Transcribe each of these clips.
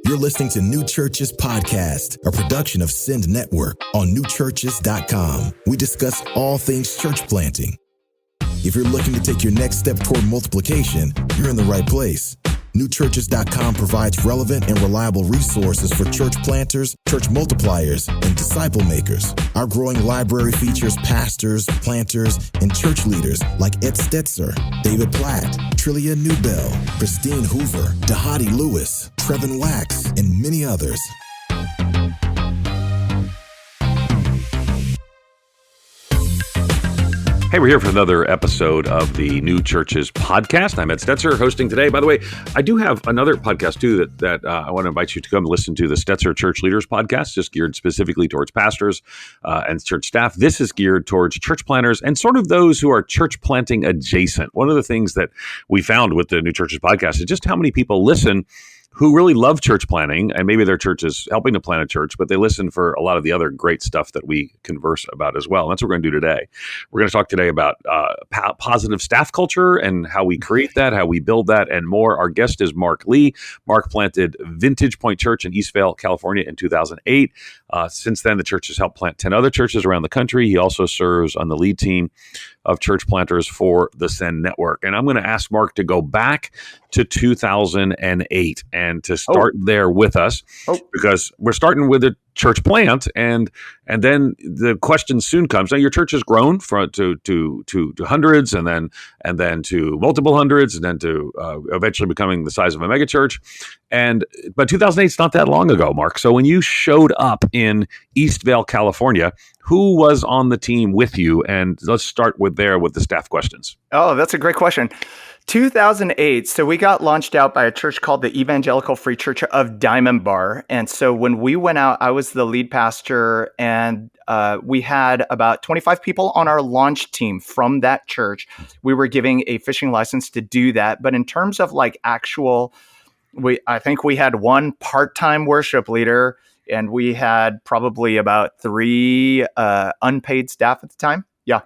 You're listening to New Churches Podcast, a production of Send Network on newchurches.com. We discuss all things church planting. If you're looking to take your next step toward multiplication, you're in the right place. Newchurches.com provides relevant and reliable resources for church planters, church multipliers, and disciple makers. Our growing library features pastors, planters, and church leaders like Ed Stetzer, David Platt, Trillia Newbell, Christine Hoover, Dahadi Lewis, Trevin Wax, and many others. Hey, we're here for another episode of the New Churches Podcast. I'm Ed Stetzer, hosting today. By the way, I do have another podcast, too, that I want to invite you to come listen to, the Stetzer Church Leaders Podcast, just geared specifically towards pastors and church staff. This is geared towards church planters and sort of those who are church planting adjacent. One of the things that we found with the New Churches Podcast is just how many people listen who really love church planting, and maybe their church is helping to plant a church, but they listen for a lot of the other great stuff that we converse about as well. And that's what we're going to do today. We're going to talk today about positive staff culture and how we create that, how we build that, and more. Our guest is Mark Lee. Mark planted Vintage Point Church in Eastvale, California in 2008. Since then, the church has helped plant 10 other churches around the country. He also serves on the lead team of church planters for the Send Network. And I'm going to ask Mark to go back to 2008 and to start there with us, because we're starting with a church plant, and then the question soon comes. Now, your church has grown to hundreds, and then to multiple hundreds, and then to eventually becoming the size of a megachurch. But 2008 is not that long ago, Mark. So when you showed up in Eastvale, California, who was on the team with you? And let's start with the staff questions. Oh, that's a great question. 2008, so we got launched out by a church called the Evangelical Free Church of Diamond Bar. And so when we went out, I was the lead pastor, and we had about 25 people on our launch team from that church. We were giving a fishing license to do that. But in terms of like I think we had one part-time worship leader, and we had probably about 3 unpaid staff at the time. Yeah.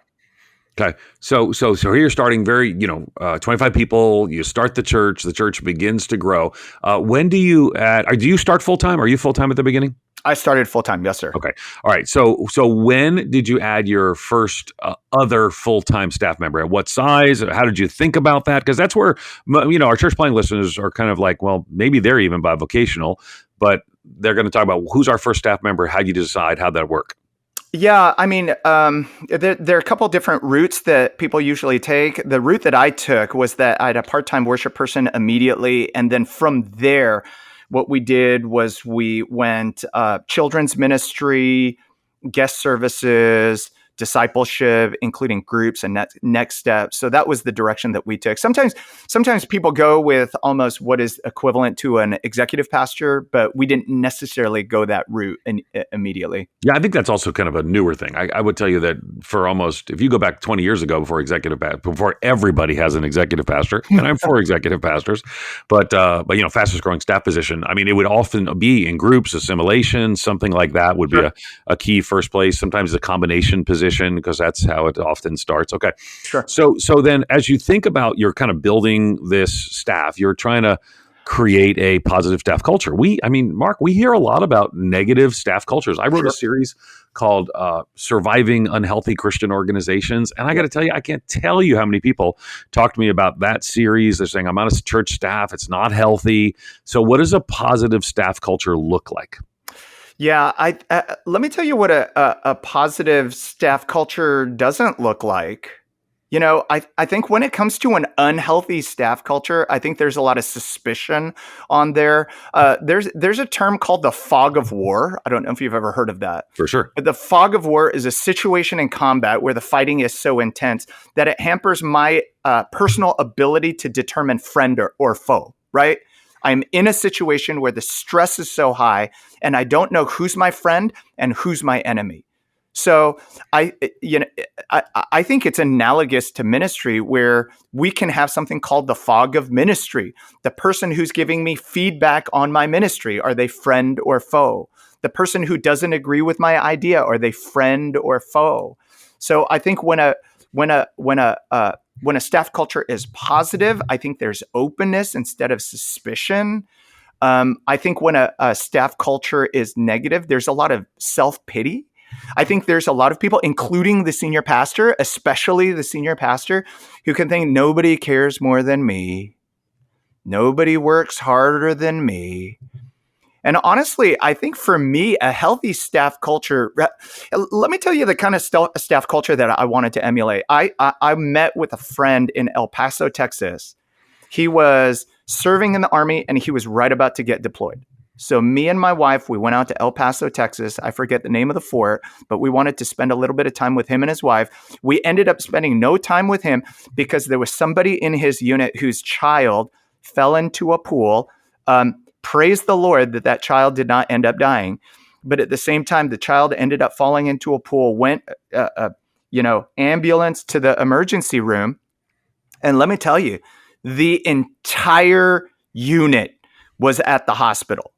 Okay. So here you're starting 25 people, you start the church begins to grow. When do you do you start full-time? Are you full-time at the beginning? I started full-time. Yes, sir. Okay. All right. So when did you add your first other full-time staff member? At what size? How did you think about that? Because that's where, our church planting listeners are kind of like, well, maybe they're even bivocational, but they're going to talk about who's our first staff member. How do you decide? How'd that work? Yeah, I mean, there are a couple different routes that people usually take. The route that I took was that I had a part-time worship person immediately. And then from there, what we did was we went children's ministry, guest services, discipleship, including groups and next steps. So that was the direction that we took. Sometimes people go with almost what is equivalent to an executive pastor, but we didn't necessarily go that route immediately. Yeah, I think that's also kind of a newer thing. I would tell you that if you go back 20 years ago before everybody has an executive pastor, and I'm for executive pastors, but fastest growing staff position, I mean, it would often be in groups, assimilation, something like that would be a key first place. Sometimes a combination position, because that's how it often starts. Okay. Sure. So then as you think about you're kind of building this staff, you're trying to create a positive staff culture. Mark, we hear a lot about negative staff cultures. I wrote a series called Surviving Unhealthy Christian Organizations. And I got to tell you, I can't tell you how many people talk to me about that series. They're saying, I'm on a church staff. It's not healthy. So what does a positive staff culture look like? Yeah, let me tell you what a positive staff culture doesn't look like. I think when it comes to an unhealthy staff culture, I think there's a lot of suspicion on there. There's a term called the fog of war. I don't know if you've ever heard of that. For sure. But the fog of war is a situation in combat where the fighting is so intense that it hampers my personal ability to determine friend or foe, right? I'm in a situation where the stress is so high and I don't know who's my friend and who's my enemy. So I think it's analogous to ministry, where we can have something called the fog of ministry. The person who's giving me feedback on my ministry, are they friend or foe? The person who doesn't agree with my idea, are they friend or foe? So I think when a staff culture is positive, I think there's openness instead of suspicion. I think when a staff culture is negative, there's a lot of self-pity. I think there's a lot of people, including the senior pastor, especially the senior pastor, who can think nobody cares more than me. Nobody works harder than me. And honestly, I think for me, a healthy staff culture, let me tell you the kind of staff culture that I wanted to emulate. I met with a friend in El Paso, Texas. He was serving in the Army and he was right about to get deployed. So me and my wife, we went out to El Paso, Texas. I forget the name of the fort, but we wanted to spend a little bit of time with him and his wife. We ended up spending no time with him because there was somebody in his unit whose child fell into a pool. Praise the Lord that child did not end up dying. But at the same time, the child ended up falling into a pool, went, ambulance to the emergency room. And let me tell you, the entire unit was at the hospital.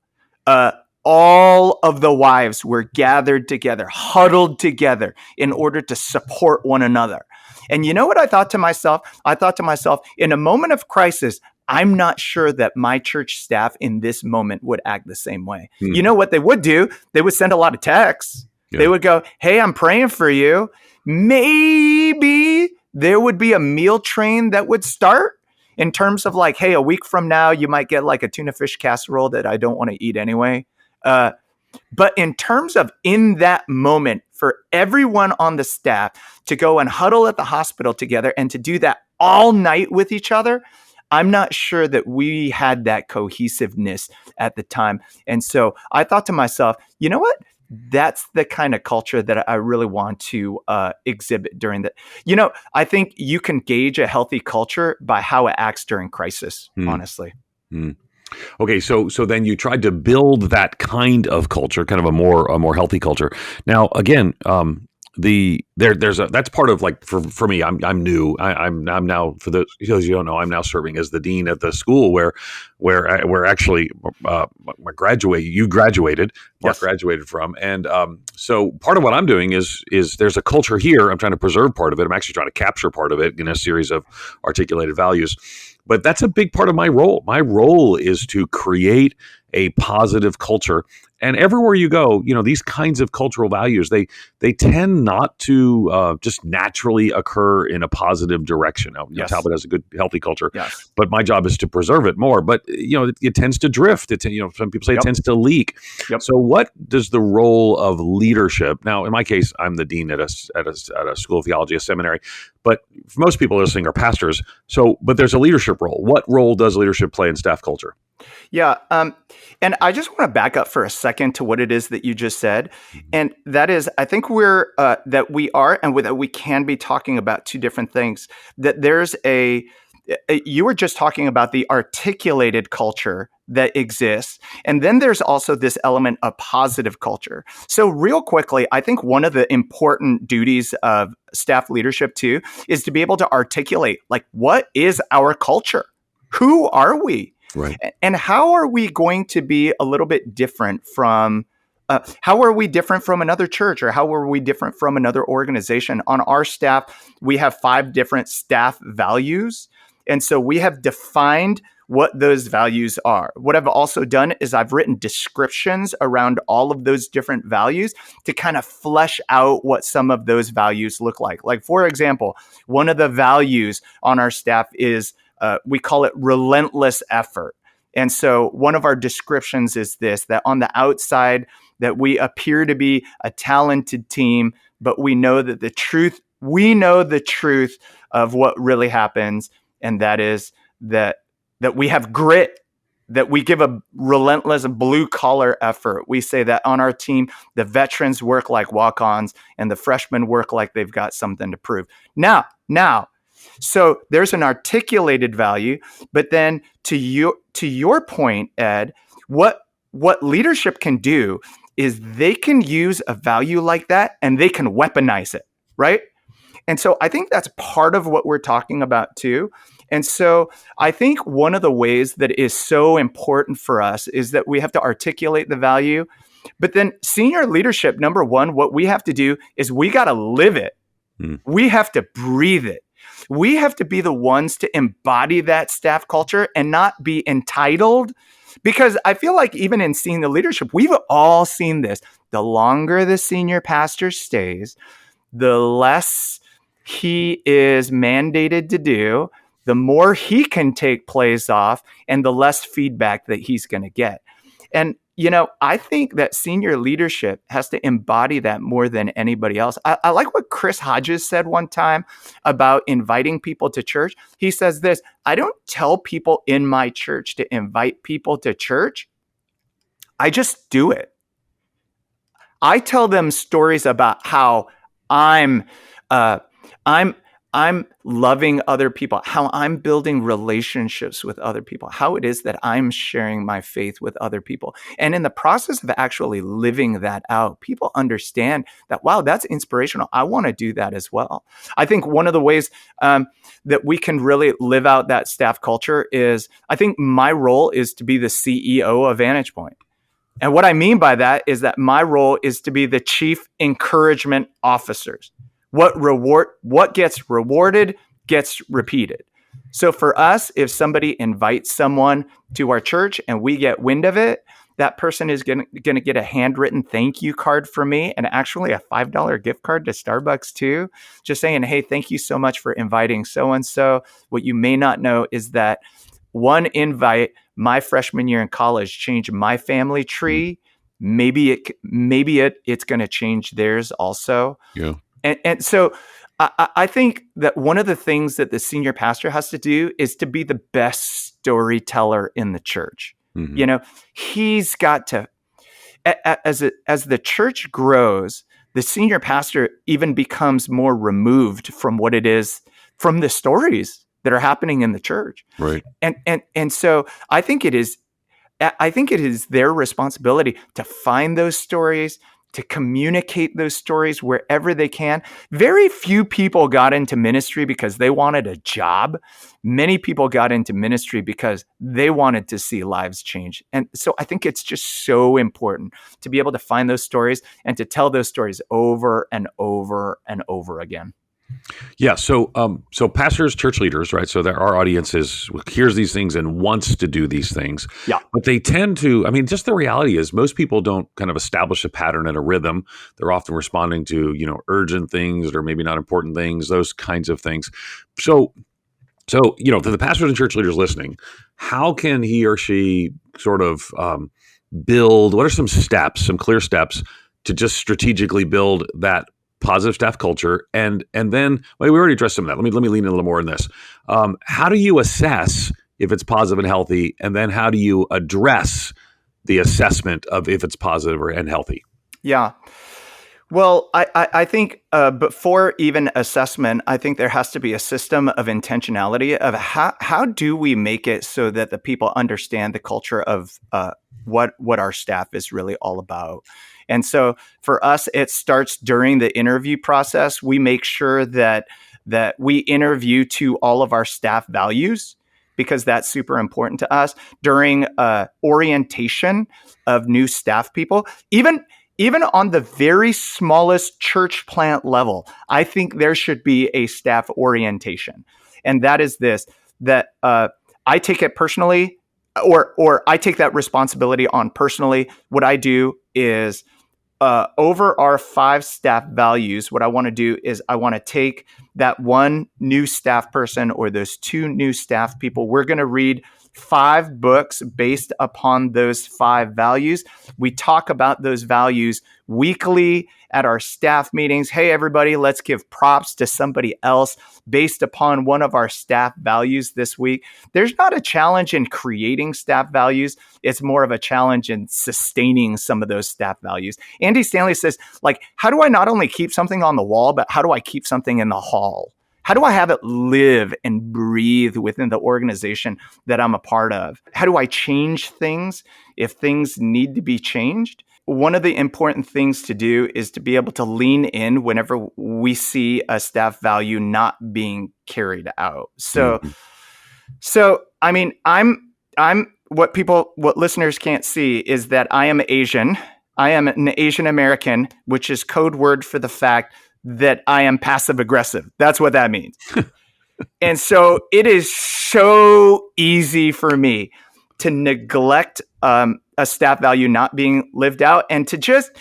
All of the wives were gathered together, huddled together in order to support one another. And you know what I thought to myself? I thought to myself, in a moment of crisis, I'm not sure that my church staff in this moment would act the same way. You know what they would do? They would send a lot of texts. Yeah. They would go, hey, I'm praying for you. Maybe there would be a meal train that would start in terms of like, hey, a week from now, you might get like a tuna fish casserole that I don't want to eat anyway. But in terms of in that moment, for everyone on the staff to go and huddle at the hospital together and to do that all night with each other, I'm not sure that we had that cohesiveness at the time. And so I thought to myself, you know what? That's the kind of culture that I really want to exhibit during that. I think you can gauge a healthy culture by how it acts during crisis, honestly. Okay, so then you tried to build that kind of culture, kind of a more healthy culture. Now, again, that's part of like for me. I'm new. I'm now, for those you don't know, I'm now serving as the dean at the school where actually Mark graduated from, and so part of what I'm doing is there's a culture here. I'm trying to preserve part of it. I'm actually trying to capture part of it in a series of articulated values. But that's a big part of my role. My role is to create a positive culture. And everywhere you go, these kinds of cultural values, they tend not to just naturally occur in a positive direction. Now, yes. Talbot has a good, healthy culture, yes. But my job is to preserve it more. But it tends to drift. Some people say it tends to leak. Yep. So, what does the role of leadership? Now, in my case, I'm the dean at a school of theology, a seminary. But for most people listening are pastors. So, but there's a leadership role. What role does leadership play in staff culture? Yeah. And I just want to back up for a second to what it is that you just said. And that is, I think that we can be talking about two different things. That there's you were just talking about the articulated culture that exists. And then there's also this element of positive culture. So real quickly, I think one of the important duties of staff leadership too is to be able to articulate, like, what is our culture? Who are we? Right. And how are we going to be a little bit different from how are we different from another church, or how are we different from another organization? On our staff, we have 5 different staff values. And so we have defined what those values are. What I've also done is I've written descriptions around all of those different values to kind of flesh out what some of those values look like. Like, for example, one of the values on our staff is we call it relentless effort. And so one of our descriptions is this, that on the outside, that we appear to be a talented team, but we know the truth of what really happens. And that is that we have grit, that we give a relentless blue collar effort. We say that on our team, the veterans work like walk-ons and the freshmen work like they've got something to prove. Now, so there's an articulated value, but then to your point, Ed, what leadership can do is they can use a value like that and they can weaponize it, right? And so I think that's part of what we're talking about too. And so I think one of the ways that is so important for us is that we have to articulate the value, but then senior leadership, number one, what we have to do is we got to live it. We have to breathe it. We have to be the ones to embody that staff culture and not be entitled Because I feel like even in seeing the leadership, we've all seen this. The longer the senior pastor stays, the less he is mandated to do, the more he can take plays off, and the less feedback that he's going to get. And, I think that senior leadership has to embody that more than anybody else. I like what Chris Hodges said one time about inviting people to church. He says this: I don't tell people in my church to invite people to church. I just do it. I tell them stories about how I'm loving other people, how I'm building relationships with other people, how it is that I'm sharing my faith with other people. And in the process of actually living that out, people understand that, wow, that's inspirational. I want to do that as well. I think one of the ways that we can really live out that staff culture is, I think my role is to be the CEO of Vantage Point. And what I mean by that is that my role is to be the chief encouragement officers. What gets rewarded gets repeated. So for us, if somebody invites someone to our church and we get wind of it, that person is going to get a handwritten thank you card from me, and actually a $5 gift card to Starbucks too, just saying, hey, thank you so much for inviting so-and-so. What you may not know is that one invite my freshman year in college changed my family tree. Maybe it's going to change theirs also. Yeah. And so I think that one of the things that the senior pastor has to do is to be the best storyteller in the church. Mm-hmm. He's got to, as the church grows, the senior pastor even becomes more removed from what it is, from the stories that are happening in the church. Right. And so I think it is their responsibility to find those stories, to communicate those stories wherever they can. Very few people got into ministry because they wanted a job. Many people got into ministry because they wanted to see lives change. And so I think it's just so important to be able to find those stories and to tell those stories over and over and over again. Yeah. So pastors, church leaders, right? So our audience hears these things and wants to do these things. Yeah. But they tend to, just the reality is most people don't kind of establish a pattern and a rhythm. They're often responding to, urgent things or maybe not important things, those kinds of things. So, to the pastors and church leaders listening, how can he or she sort of build, what are some clear steps to just strategically build that positive staff culture, and then we already addressed some of that. Let me lean in a little more in this. How do you assess if it's positive and healthy, and then how do you address the assessment of if it's positive and healthy? Yeah. Well, I think before even assessment, I think there has to be a system of intentionality of how do we make it so that the people understand the culture of what our staff is really all about. And so for us, it starts during the interview process. We make sure that we interview to all of our staff values, because that's super important to us. During orientation of new staff people, even on the very smallest church plant level, I think there should be a staff orientation. And that is this, that I take it personally, or I take that responsibility on personally. What I do is over our 5 staff values, what I want to do is I want to take that one new staff person or those 2 new staff people. We're going to read 5 books based upon those 5 values. We talk about those values weekly at our staff meetings. Hey, everybody, let's give props to somebody else based upon one of our staff values this week. There's not a challenge in creating staff values. It's more of a challenge in sustaining some of those staff values. Andy Stanley says, how do I not only keep something on the wall, but how do I keep something in the hall? How do I have it live and breathe within the organization that I'm a part of? How do I change things if things need to be changed? One of the important things to do is to be able to lean in whenever we see a staff value not being carried out. So I'm what listeners can't see is that I am Asian. I am an Asian American, which is code word for the fact that I am passive aggressive. That's what that means. And so it is so easy for me to neglect a staff value not being lived out and to just,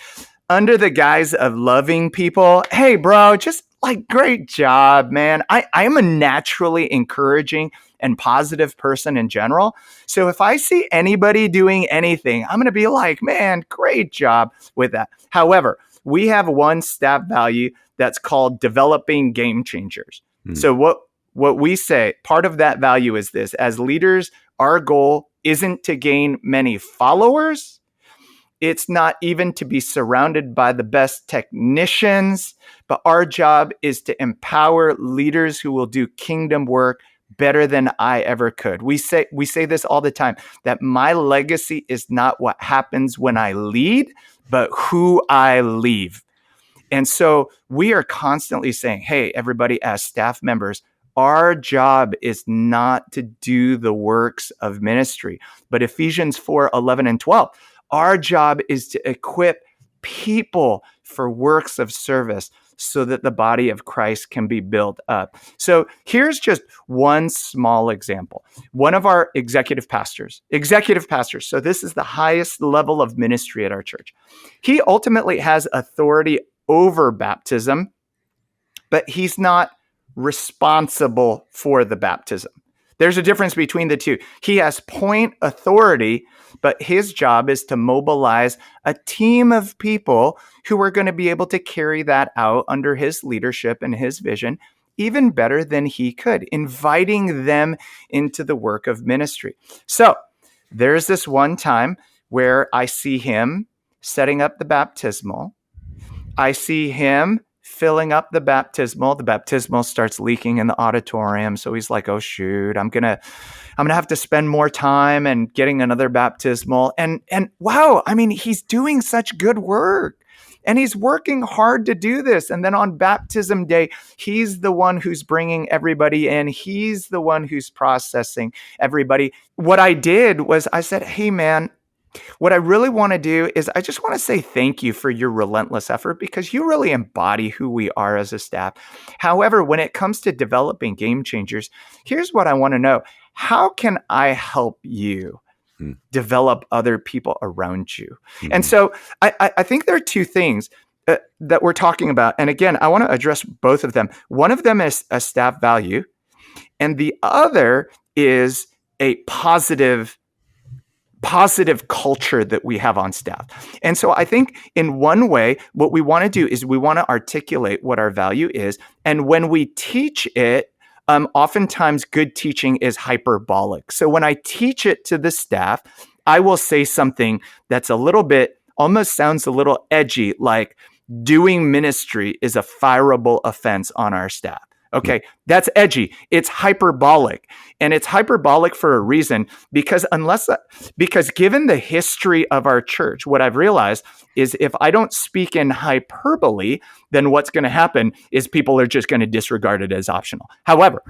under the guise of loving people, hey, bro, just like, great job, man. I am a naturally encouraging and positive person in general. So if I see anybody doing anything, I'm going to be like, man, great job with that. However, we have one staff value that's called developing game changers. So what we say, part of that value is this: as leaders, our goal isn't to gain many followers. It's not even to be surrounded by the best technicians, but our job is to empower leaders who will do kingdom work better than I ever could. We say this all the time, that my legacy is not what happens when I lead, but who I leave. And so we are constantly saying, hey, everybody, as staff members, our job is not to do the works of ministry, but Ephesians 4:11 and 12. Our job is to equip people for works of service so that the body of Christ can be built up. So here's just one small example. One of our executive pastors, so this is the highest level of ministry at our church. He ultimately has authority over baptism, but he's not responsible for the baptism. There's a difference between the two. He has point authority, but his job is to mobilize a team of people who are going to be able to carry that out under his leadership and his vision even better than he could, inviting them into the work of ministry. So there's this one time where I see him setting up the baptismal. I see him filling up the baptismal starts leaking in the auditorium. So he's like, oh shoot, I'm gonna have to spend more time and getting another baptismal. And wow, I mean, he's doing such good work and he's working hard to do this. And then on baptism day, he's the one who's bringing everybody in. He's the one who's processing everybody. What I did was I said, hey man, what I really want to do is I just want to say thank you for your relentless effort, because you really embody who we are as a staff. However, when it comes to developing game changers, here's what I want to know. How can I help you develop other people around you? And so I think there are two things that we're talking about. And again, I want to address both of them. One of them is a staff value, and the other is a positive culture that we have on staff. And so I think in one way, what we want to do is we want to articulate what our value is. And when we teach it, oftentimes good teaching is hyperbolic. So when I teach it to the staff, I will say something that's a little bit, almost sounds a little edgy, like doing ministry is a fireable offense on our staff. Okay, that's edgy. It's hyperbolic. And it's hyperbolic for a reason, because given the history of our church, what I've realized is if I don't speak in hyperbole, then what's going to happen is people are just going to disregard it as optional. However,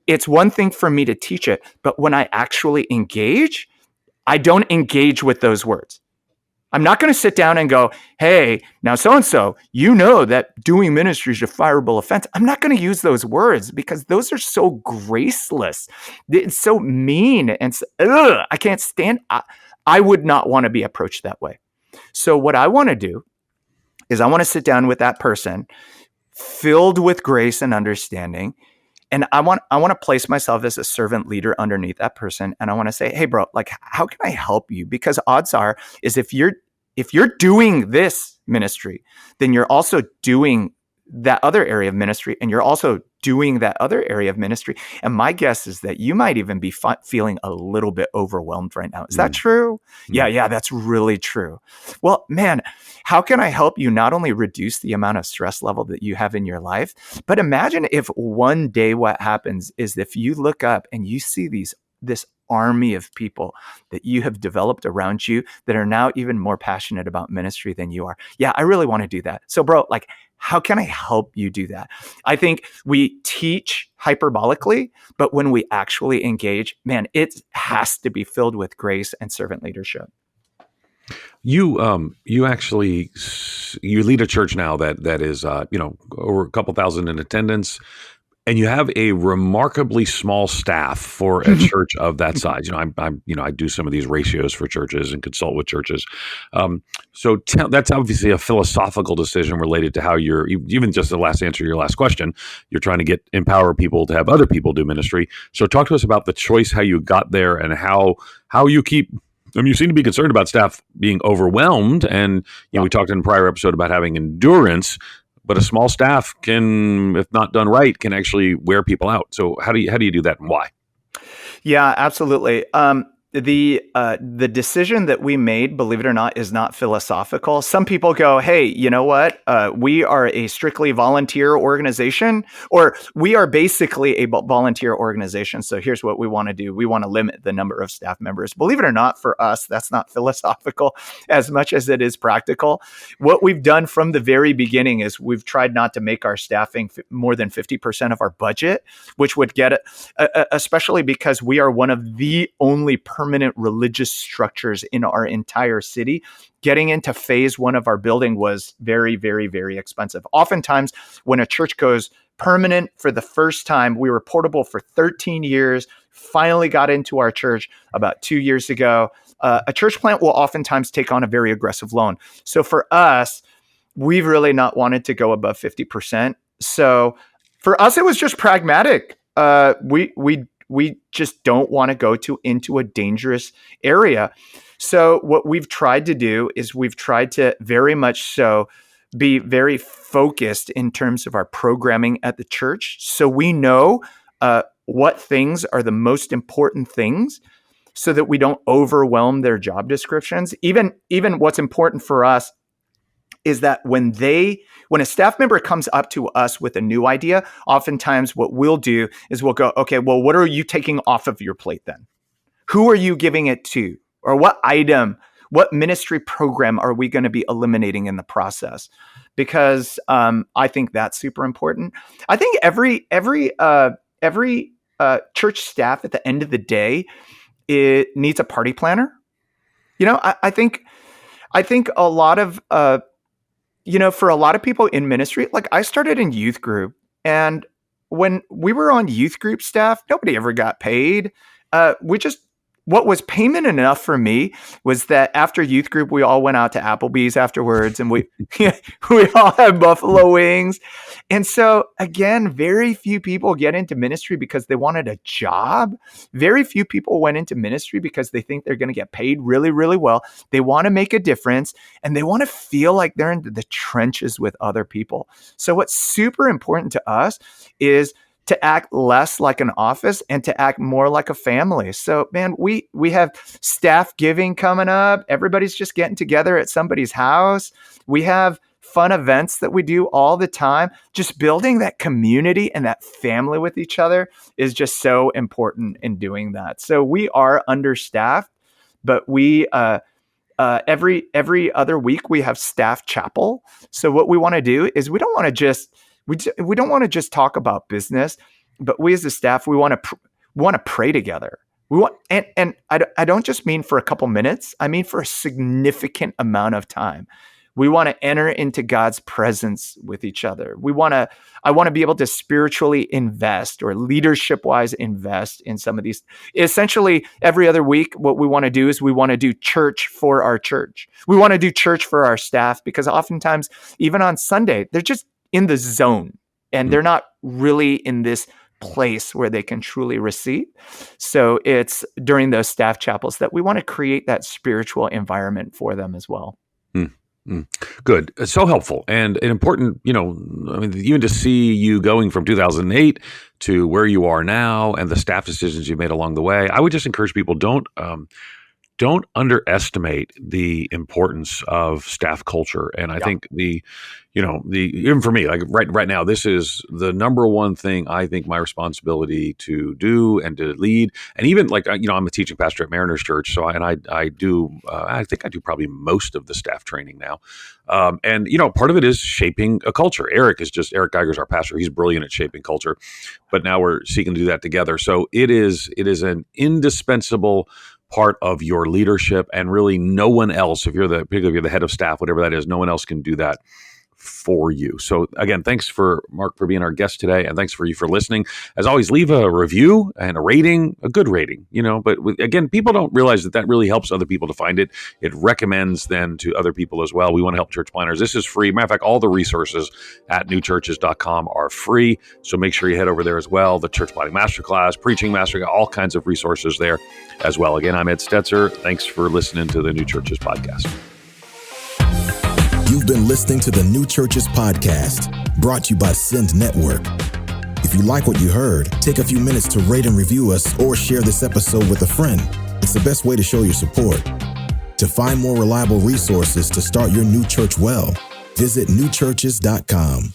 it's one thing for me to teach it, but when I actually engage, I don't engage with those words. I'm not going to sit down and go, hey, now so-and-so, you know that doing ministry is a fireable offense. I'm not going to use those words because those are so graceless. It's so mean. And I can't stand. I would not want to be approached that way. So what I want to do is I want to sit down with that person filled with grace and understanding. And I want to place myself as a servant leader underneath that person. And I want to say, hey, bro, like, how can I help you? Because odds are is if you're doing this ministry, then you're also doing that other area of ministry, and you're also doing that other area of ministry. And my guess is that you might even be feeling a little bit overwhelmed right now. Is that true? Yeah, that's really true. Well, man, how can I help you not only reduce the amount of stress level that you have in your life, but imagine if one day what happens is if you look up and you see this army of people that you have developed around you that are now even more passionate about ministry than you are. Yeah, I really want to do that. So bro, like, how can I help you do that? I think we teach hyperbolically, but when we actually engage, man, it has to be filled with grace and servant leadership. You actually lead a church now that is over a couple thousand in attendance. And you have a remarkably small staff for a church of that size. I do some of these ratios for churches and consult with churches. That's obviously a philosophical decision related to how even just the last answer to your last question, you're trying to empower people to have other people do ministry. So talk to us about the choice, how you got there, and how you keep. You seem to be concerned about staff being overwhelmed, and we talked in a prior episode about having endurance. But a small staff can, if not done right, can actually wear people out. So how do you do that, and why? Yeah, absolutely. The decision that we made, believe it or not, is not philosophical. Some people go, hey, you know what? We are a strictly volunteer organization, or we are basically a volunteer organization. So here's what we want to do. We want to limit the number of staff members. Believe it or not, for us, that's not philosophical as much as it is practical. What we've done from the very beginning is we've tried not to make our staffing more than 50% of our budget, which would get it, especially because we are one of the only permanent religious structures in our entire city. Getting into phase one of our building was very, very, very expensive. Oftentimes, when a church goes permanent for the first time, we were portable for 13 years, finally got into our church about 2 years ago. A church plant will oftentimes take on a very aggressive loan. So for us, we've really not wanted to go above 50%. So for us, it was just pragmatic. We just don't want to go into a dangerous area. So what we've tried to do is we've tried to very much so be very focused in terms of our programming at the church. So we know what things are the most important things so that we don't overwhelm their job descriptions. Even what's important for us is that when a staff member comes up to us with a new idea, oftentimes what we'll do is we'll go, okay, well, what are you taking off of your plate then? Who are you giving it to? Or what ministry program are we going to be eliminating in the process? Because I think that's super important. I think every church staff at the end of the day, it needs a party planner. I think a lot of for a lot of people in ministry, like I started in youth group, and when we were on youth group staff, nobody ever got paid. What was payment enough for me was that after youth group, we all went out to Applebee's afterwards, and we all had buffalo wings. And so again, very few people get into ministry because they wanted a job. Very few people went into ministry because they think they're going to get paid really, really well. They want to make a difference, and they want to feel like they're in the trenches with other people. So what's super important to us is to act less like an office and to act more like a family. So, man, we have staff giving coming up. Everybody's just getting together at somebody's house. We have fun events that we do all the time. Just building that community and that family with each other is just so important in doing that. So we are understaffed, but we every other week we have staff chapel. So what we want to do is we don't want to just talk about business, but we as a staff, we want to pray together. We want, and I don't just mean for a couple minutes. I mean for a significant amount of time. We want to enter into God's presence with each other. I want to be able to spiritually invest or leadership-wise invest in some of these. Essentially, every other week, what we want to do is we want to do church for our church. We want to do church for our staff because oftentimes, even on Sunday, they're just in the zone and they're not really in this place where they can truly receive. So it's during those staff chapels that we want to create that spiritual environment for them as well. Good. It's so helpful and an important, even to see you going from 2008 to where you are now and the staff decisions you made along the way. I would just encourage people, don't underestimate the importance of staff culture. And I think even for me, like right now, this is the number one thing I think my responsibility to do and to lead. And even like, I'm a teaching pastor at Mariners Church. So I think I do probably most of the staff training now. And part of it is shaping a culture. Eric Geiger's our pastor. He's brilliant at shaping culture, but now we're seeking to do that together. So it is an indispensable part of your leadership, and really no one else, particularly if you're the head of staff, whatever that is, no one else can do that for you. So again, thanks for Mark for being our guest today, and thanks for you for listening. As always, leave a review and a rating, a good rating, but again, people don't realize that really helps other people to find it. It recommends then to other people as well. We want to help church planners. This is free. Matter of fact, all the resources at newchurches.com are free. So make sure you head over there as well. The Church Planting Masterclass, Preaching Masterclass, all kinds of resources there as well. Again, I'm Ed Stetzer. Thanks for listening to the New Churches Podcast. You've been listening to the New Churches Podcast, brought to you by Send Network. If you like what you heard, take a few minutes to rate and review us or share this episode with a friend. It's the best way to show your support. To find more reliable resources to start your new church well, visit newchurches.com.